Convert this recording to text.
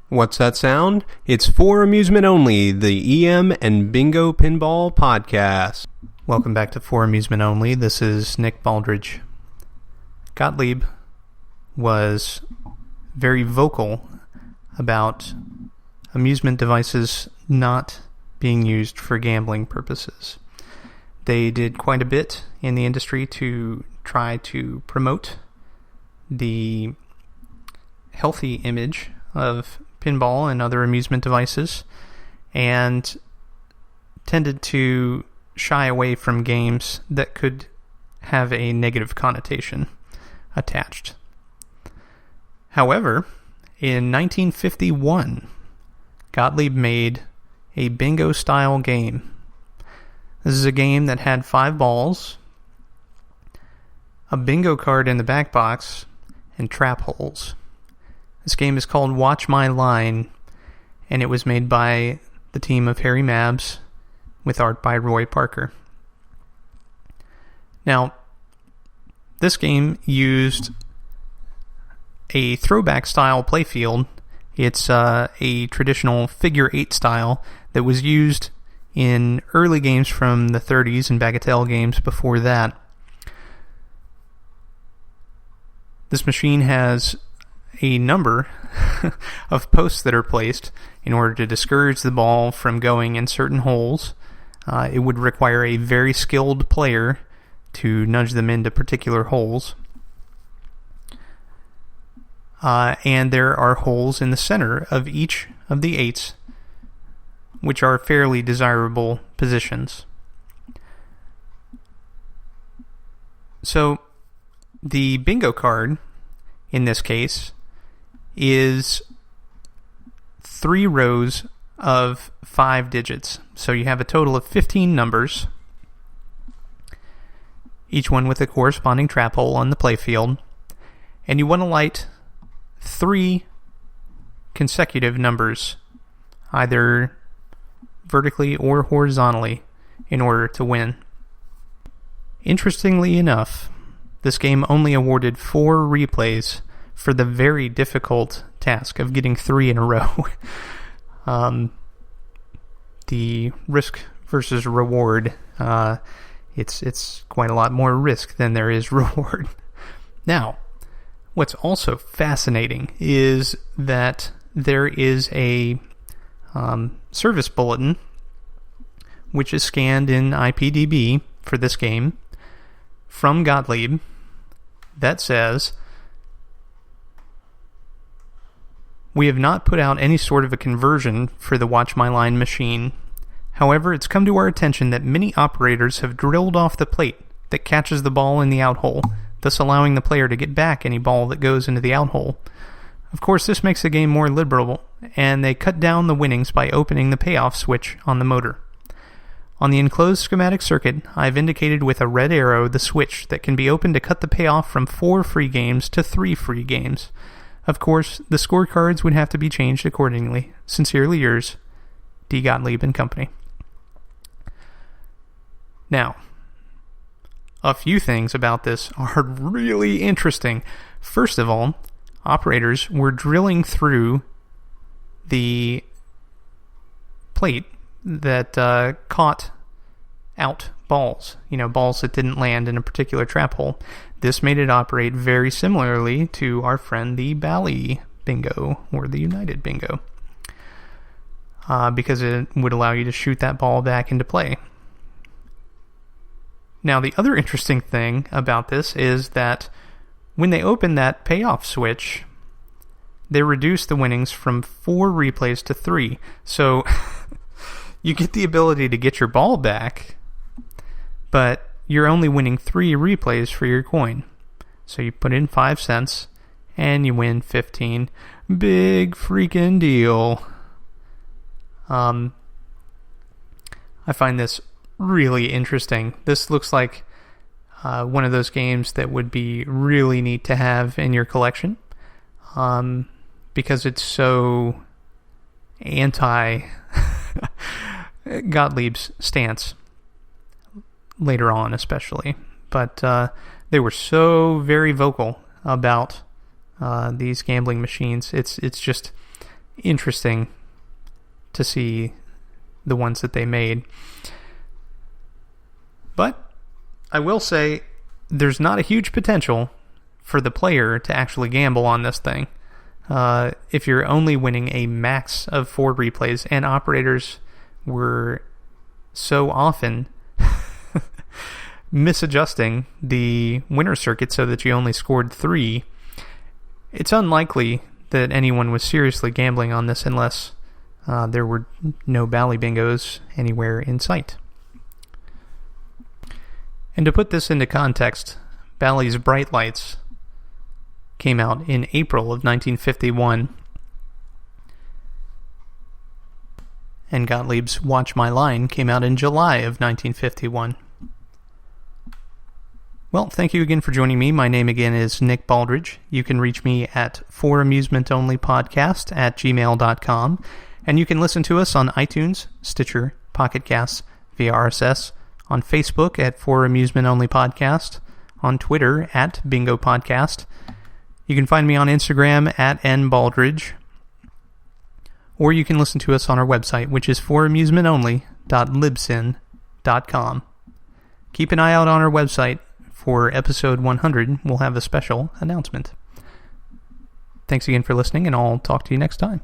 What's that sound? It's For Amusement Only, the EM and Bingo Pinball Podcast. Welcome back to For Amusement Only. This is Nick Baldridge. Gottlieb was very vocal about amusement devices not being used for gambling purposes. They did quite a bit in the industry to try to promote the healthy image of pinball and other amusement devices, and tended to shy away from games that could have a negative connotation attached. However, in 1951, Gottlieb made a bingo-style game. This is a game that had 5 balls, a bingo card in the back box, and trap holes. This game is called Watch My Line, and it was made by the team of Harry Mabs with art by Roy Parker. Now, this game used a throwback style playfield. It's a traditional figure 8 style that was used in early games from the 30s and Bagatelle games before that. This machine has a number of posts that are placed in order to discourage the ball from going in certain holes. It would require a very skilled player to nudge them into particular holes. And there are holes in the center of each of the 8s, which are fairly desirable positions. So, the bingo card, in this case, is 3 rows of 5 digits. So you have a total of 15 numbers, each one with a corresponding trap hole on the playfield, and you want to light 3 consecutive numbers, either vertically or horizontally, in order to win. Interestingly enough, this game only awarded 4 replays for the very difficult task of getting 3 in a row. The risk versus reward, it's quite a lot more risk than there is reward. Now, what's also fascinating is that there is a service bulletin which is scanned in IPDB for this game from Gottlieb that says, "We have not put out any sort of a conversion for the Watch My Line machine. However, it's come to our attention that many operators have drilled off the plate that catches the ball in the out hole, thus allowing the player to get back any ball that goes into the out hole. Of course, this makes the game more liberal, and they cut down the winnings by opening the payoff switch on the motor. On the enclosed schematic circuit, I've indicated with a red arrow the switch that can be opened to cut the payoff from 4 free games to 3 free games. Of course, the scorecards would have to be changed accordingly. Sincerely yours, D. Gottlieb and Company." Now, a few things about this are really interesting. First of all, operators were drilling through the plate that caught out balls, balls that didn't land in a particular trap hole. This made it operate very similarly to our friend the Bally Bingo, or the United Bingo, because it would allow you to shoot that ball back into play. Now, the other interesting thing about this is that when they open that payoff switch, they reduce the winnings from 4 replays to 3. So you get the ability to get your ball back, but you're only winning 3 replays for your coin. So you put in 5 cents, and you win 15. Big freaking deal. I find this really interesting. This looks like one of those games that would be really neat to have in your collection, because it's so anti Gottlieb's stance later on, especially. But they were so very vocal about these gambling machines. It's just interesting to see the ones that they made. But I will say there's not a huge potential for the player to actually gamble on this thing. If you're only winning a max of 4 replays, and operators were so often misadjusting the winner circuit so that you only scored 3, it's unlikely that anyone was seriously gambling on this unless there were no Bally Bingos anywhere in sight. And to put this into context, Bally's Bright Lights came out in April of 1951, and Gottlieb's Watch My Line came out in July of 1951. Well, thank you again for joining me. My name again is Nick Baldridge. You can reach me at foramusementonlypodcast@gmail.com, and you can listen to us on iTunes, Stitcher, Pocket Casts, via RSS, on Facebook at For Amusement Only Podcast, on Twitter at Bingo Podcast. You can find me on Instagram at nbaldridge, or you can listen to us on our website, which is foramusementonly.libsyn.com. Keep an eye out on our website. For episode 100, we'll have a special announcement. Thanks again for listening, and I'll talk to you next time.